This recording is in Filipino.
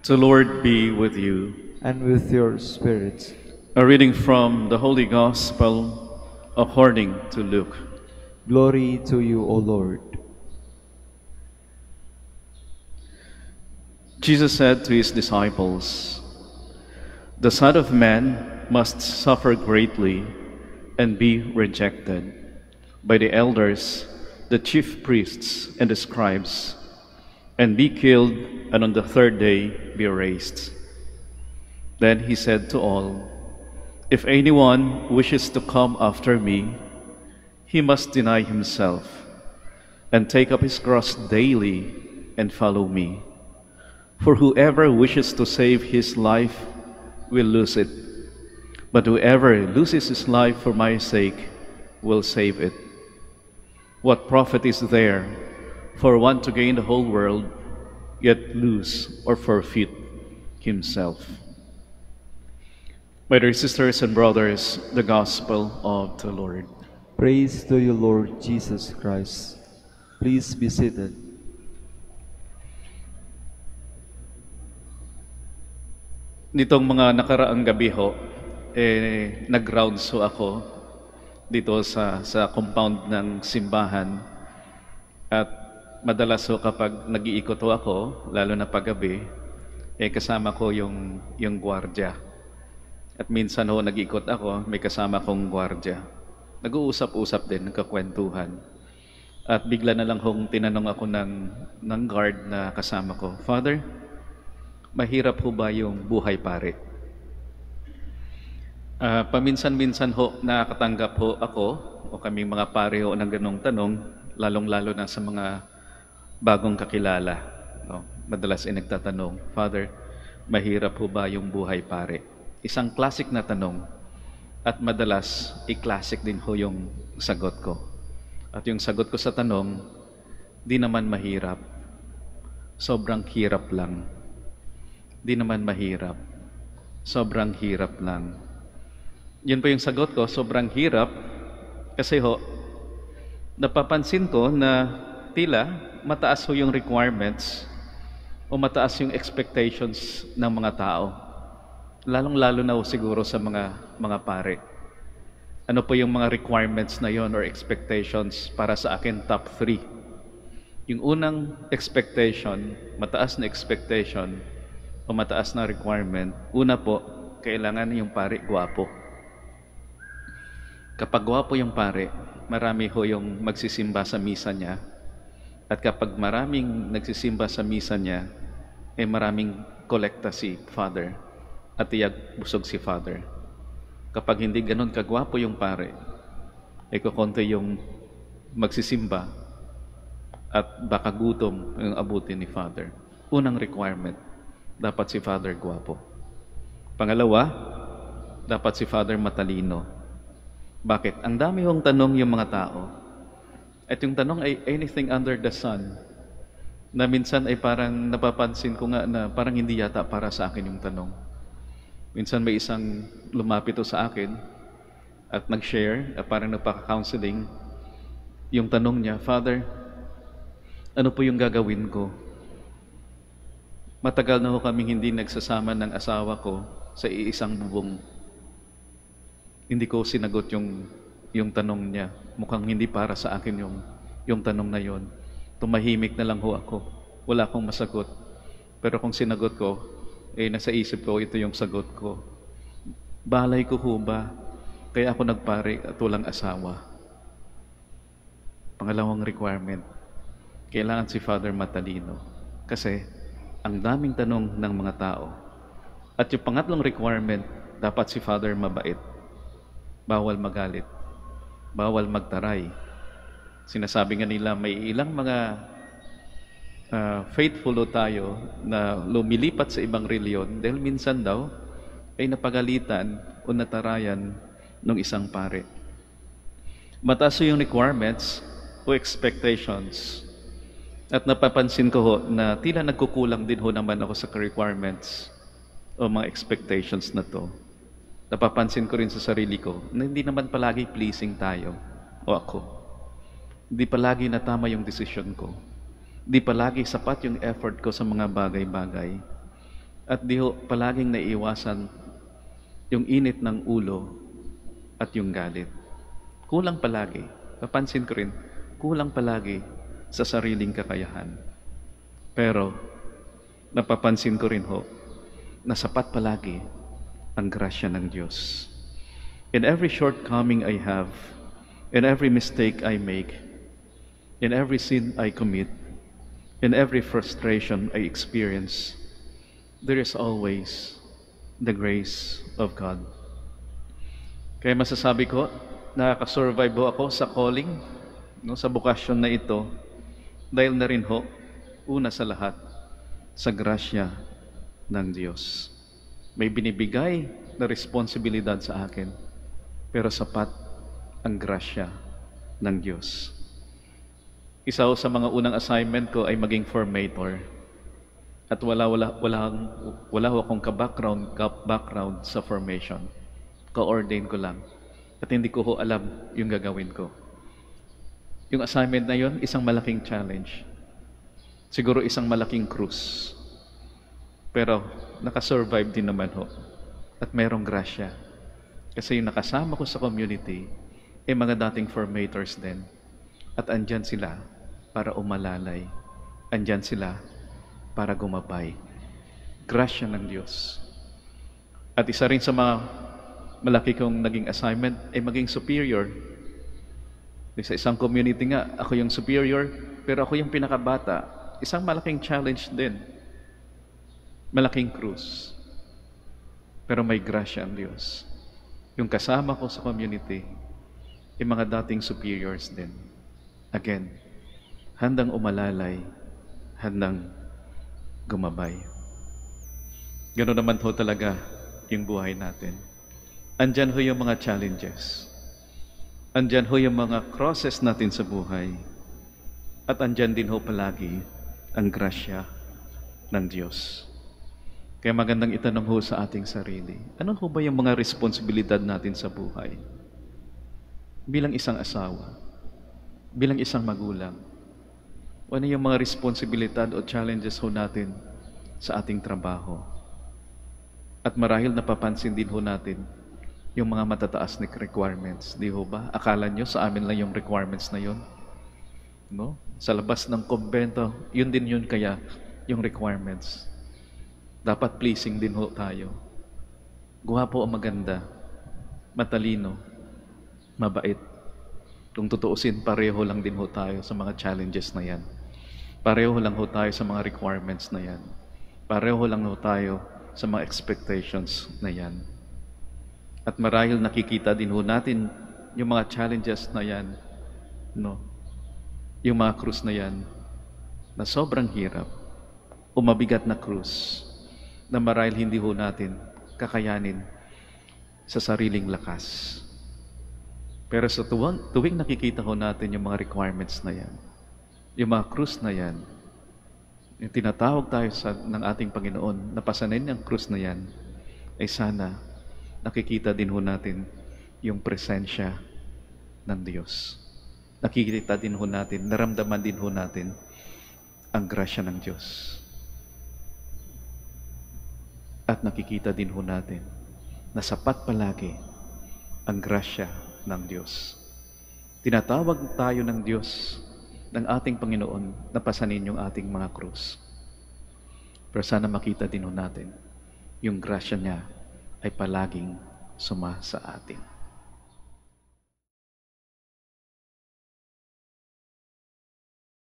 The Lord be with you. and with your spirit. A reading from the Holy Gospel according to Luke. Glory to you, O Lord. Jesus said to his disciples, "The Son of Man must suffer greatly and be rejected by the elders, the chief priests, and the scribes, and be killed, and on the third day be raised." Then he said to all, "If anyone wishes to come after me, he must deny himself and take up his cross daily and follow me. For whoever wishes to save his life will lose it, but whoever loses his life for my sake will save it. What profit is there for one to gain the whole world, yet lose or forfeit himself?" My dear sisters and brothers, the Gospel of the Lord. Praise to you, Lord Jesus Christ. Please be seated. Nitong mga nakaraang gabi ho, nag-rounds ho ako dito sa compound ng simbahan. At madalas ho kapag nag-iikot ho ako, lalo na paggabi, kasama ko yung gwardiya. At minsan ho nag-iikot ako, may kasama kong gwardiya. Nag-uusap-usap din, nagkakwentuhan. At bigla na lang hong tinanong ako ng guard na kasama ko, "Father, mahirap ho ba yung buhay pare?" Paminsan-minsan ho nakakatanggap ho ako o kaming mga pare ho ng ganong tanong, lalong-lalo na sa mga bagong kakilala. No? Madalas ay nagtatanong, "Father, mahirap ho ba yung buhay pare?" Isang classic na tanong at madalas i-classic din ho yung sagot ko. At yung sagot ko sa tanong, di naman mahirap. Sobrang hirap lang. Di naman mahirap. Sobrang hirap lang. Yun po yung sagot ko, sobrang hirap. Kasi ho, napapansin ko na tila mataas ho yung requirements o mataas yung expectations ng mga tao. Lalong-lalo na ho siguro sa mga pare. Ano po yung mga requirements na yon or expectations para sa akin? Top 3. Yung unang expectation, mataas na expectation o mataas na requirement, una po, kailangan yung pare gwapo. Kapag gwapo yung pare, marami ho yung magsisimba sa misa niya. At kapag maraming nagsisimba sa misa niya, maraming kolekta si Father. At tiyag busog si Father. Kapag hindi ganun kagwapo yung pare, kukonti yung magsisimba at baka gutom yung abutin ni Father. Unang requirement, dapat si Father gwapo. Pangalawa, dapat si Father matalino. Bakit? Ang dami hong tanong yung mga tao. At yung tanong ay anything under the sun, na minsan ay parang napapansin ko nga na parang hindi yata para sa akin yung tanong. Minsan may isang lumapit sa akin at nag-share, parang nagpaka-counseling. Yung tanong niya, "Father, ano po yung gagawin ko? Matagal na ho kaming hindi nagsasama ng asawa ko sa iisang bubong." Hindi ko sinagot yung tanong niya. Mukhang hindi para sa akin yung tanong na yon. Tumahimik na lang ho ako. Wala akong masagot. Pero kung sinagot ko, nasa isip ko, ito yung sagot ko. Balay ko ho ba? Kaya ako nagpare at walang asawa. Pangalawang requirement, kailangan si Father matalino. Kasi, ang daming tanong ng mga tao. At yung pangatlong requirement, dapat si Father mabait. Bawal magalit. Bawal magtaray. Sinasabi nga nila, may ilang mga faithful tayo na lumilipat sa ibang reliyon dahil minsan daw ay napagalitan o natarayan ng isang pare. Mataas yung requirements o expectations. At napapansin ko ho na tila nagkukulang din ho naman ako sa requirements o mga expectations na to. Napapansin ko rin sa sarili ko na hindi naman palagi pleasing tayo o ako. Hindi palagi na tama yung decision ko. Di palagi sapat yung effort ko sa mga bagay-bagay. At di ho palaging naiiwasan yung init ng ulo at yung galit. Kulang palagi. Napansin ko rin, kulang palagi sa sariling kakayahan. Pero napapansin ko rin ho na sapat palagi ang grasya ng Diyos. In every shortcoming I have, in every mistake I make, in every sin I commit, in every frustration I experience, there is always the grace of God. Kaya masasabi ko, nakaka-survive ho ako sa calling, no, sa bukasyon na ito, dahil na rin ho, una sa lahat, sa grasya ng Diyos. May binibigay na responsibilidad sa akin, pero sapat ang grasya ng Diyos. Isa ho sa mga unang assignment ko ay maging formator. At wala ho akong background sa formation. Ka-ordain ko lang. At hindi ko ho alam yung gagawin ko. Yung assignment na yon, isang malaking challenge. Siguro isang malaking cruise. Pero nakasurvive din naman ho. At merong grasya. Kasi yung nakasama ko sa community, mga dating formators din. At andyan sila para umalalay. Andyan sila para gumabay. Grasya ng Diyos. At isa rin sa mga malaki kong naging assignment ay maging superior. Sa isang community nga, ako yung superior, pero ako yung pinakabata. Isang malaking challenge din. Malaking cruise. Pero may grasya ang Diyos. Yung kasama ko sa community, mga dating superiors din. Again, handang umalalay, handang gumabay. Ganoon naman ho talaga yung buhay natin. Andyan ho yung mga challenges. Andyan ho yung mga crosses natin sa buhay. At andyan din ho palagi ang grasya ng Diyos. Kaya magandang itanong ho sa ating sarili, ano ho ba yung mga responsibilidad natin sa buhay? Bilang isang asawa, bilang isang magulang, ano yung mga responsibilidad o challenges ho natin sa ating trabaho? At marahil napapansin din ho natin yung mga matataas na requirements. Di ho ba? Akala nyo sa amin lang yung requirements na yun? No? Sa labas ng kumbento, yun din yun kaya yung requirements. Dapat pleasing din ho tayo. Guwapo o maganda, matalino, mabait. Kung tutuusin, pareho lang din ho tayo sa mga challenges na yan. Pareho lang ho tayo sa mga requirements na yan. Pareho lang ho tayo sa mga expectations na yan. At marahil nakikita din ho natin yung mga challenges na yan, no? Yung mga krus na yan, na sobrang hirap, o mabigat na krus, na marahil hindi ho natin kakayanin sa sariling lakas. Pero sa tuwing nakikita ho natin yung mga requirements na yan, yung mga krus na yan, yung tinatawag tayo ng ating Panginoon na pasanin ang krus na yan, ay sana nakikita din ho natin yung presensya ng Diyos. Nakikita din ho natin, naramdaman din ho natin ang grasya ng Diyos. At nakikita din ho natin na sapat palagi ang grasya ng Diyos. Tinatawag tayo ng Diyos, ng ating Panginoon, na pasanin yung ating mga krus. Pero sana makita din ho natin yung grasya niya ay palaging suma sa atin.